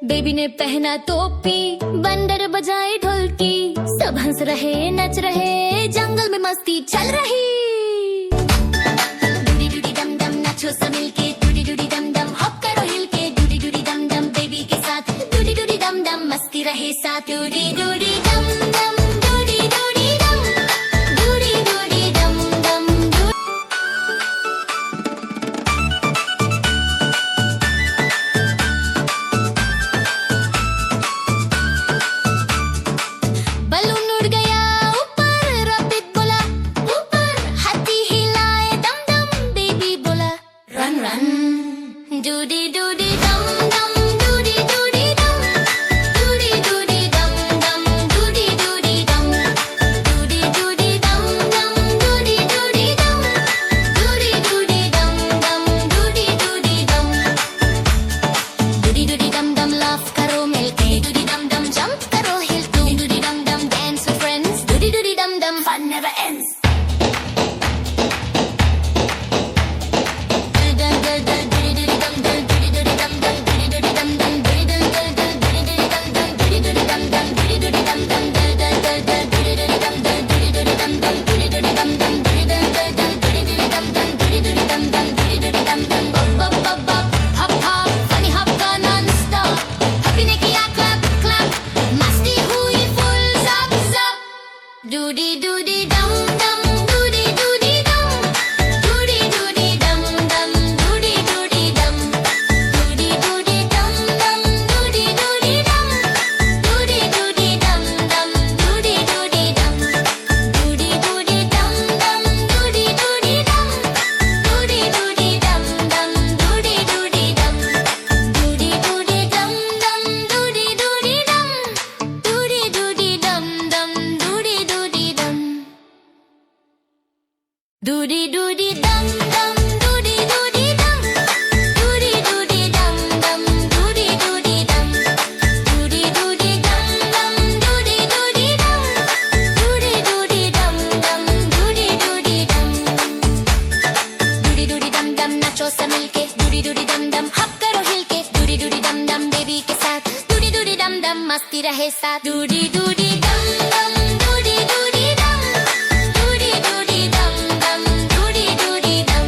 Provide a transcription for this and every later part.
Baby ने पहना टोपी, बंदर बजाए ढोलकी, सब हंस रहे नच रहे, जंगल में मस्ती चल रही। डूडी डूडी डम डम नाचो सब मिलके, डूडी डूडी डम डम हॉप करो हिल के, डूडी डूडी डम डम बेबी के साथ, डूडी डूडी डम डम मस्ती रहे साथ, डूडी डूडी डम डम डूडी डूडी डम, डूडी डूडी डम डम बलून उड़ गया ऊपर, रॉकेट बोला ऊपर, हाथी हिलाए दम दम, बेबी बोला रन रन, डूडी डूडी डम डम, डूडी डूडी डम, डूडी डूडी डम डम, डूडी डूडी डम, डूडी डूडी डम डम, डूडी डूडी डम, डूडी डूडी डम डम, डूडी डूडी डम, डूडी डूडी डम डम लाफ करो मिलके, डूडी डम डम जंप करो हिल, डूडी डूडी डम डम dance with friends, Dudi Dudi डम डम fun never ends. Doody doody dum dum, doody doody dum, doody doody dum dum, doody doody dum, doody doody dum dum, doody doody dum, doody doody dum dum, doody doody dum, doody doody dum dum, doody doody dum, doody doody dum dum, doody doody dum, doody doody dum dum, doody doody dum, doody doody dum dum, doody doody dum. Doody doody dum dum, doody doody dum, doody doody dum dum, doody doody dum, doody doody dum dum, doody doody dum, doody doody dum dum, doody doody dum, doody doody dum dum नाचो सब मिलके, doody doody dum dum हप करो हिल के, doody doody dum dum baby के साथ, doody doody dum dum मस्ती रहे साथ, doody doody dum dum, doody doody dum, doody doody dum dum, doody doody dum,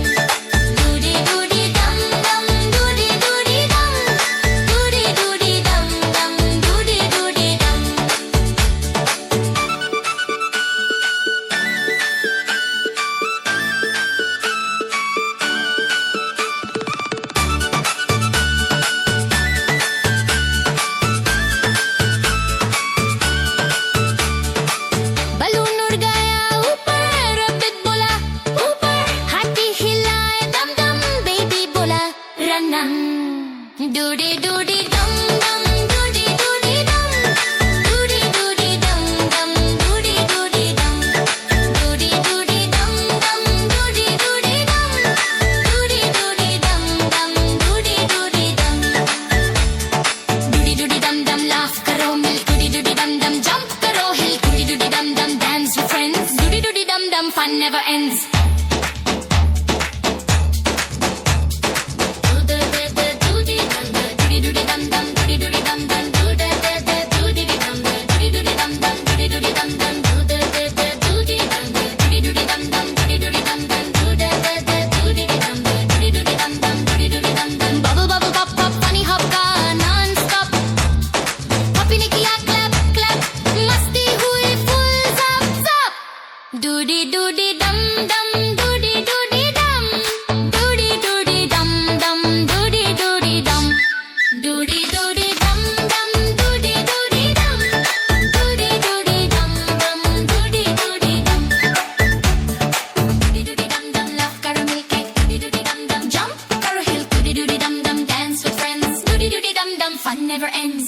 doody doody dum dum, doody doody dum, doody doody dum dum, doody doody dum. Balloon उड़ गया ऊपर, rocket बोला ऊपर, हाथी हिलाए दम दम, बेबी बोला रन रन, डूडी डूडी डम डम, डूडी डूडी डम, डूडी डूडी डम डम, डूडी डूडी डम, डूडी डूडी डम डम, डूडी डूडी डम, डूडी डूडी डम डम, डूडी डूडी डम, डूडी डूडी डम डम लाफ करो मिल, डूडी डूडी डम डम जंप करो हिल, डूडी डूडी डम डम dance with friends, doody doody dum dum fun never ends. Doody doody dum dum, doody doody dum dum, doody doody dum dum, doody doody dum dum, doody doody dum dum, doody doody dum dum, doody doody dum dum, doody doody dum dum, doody doody dum dum, doody doody dum dum, doody doody dum dum, doody doody dum dum. Bubble bubble pop pop, funny hop का non-stop, Poppy ने किया clap clap, मस्ती हुई full zap zap. Doody doody dum dum, doody doody dum, doody doody dum dum, doody doody dum, doody doody dum dum, doody doody dum, doody doody dum dum, doody doody dum, doody doody dum dum love करो मिलके, doody doody dum dum jump करो hill, doody doody dum dum dance with friends, doody doody dum dum fun never ends.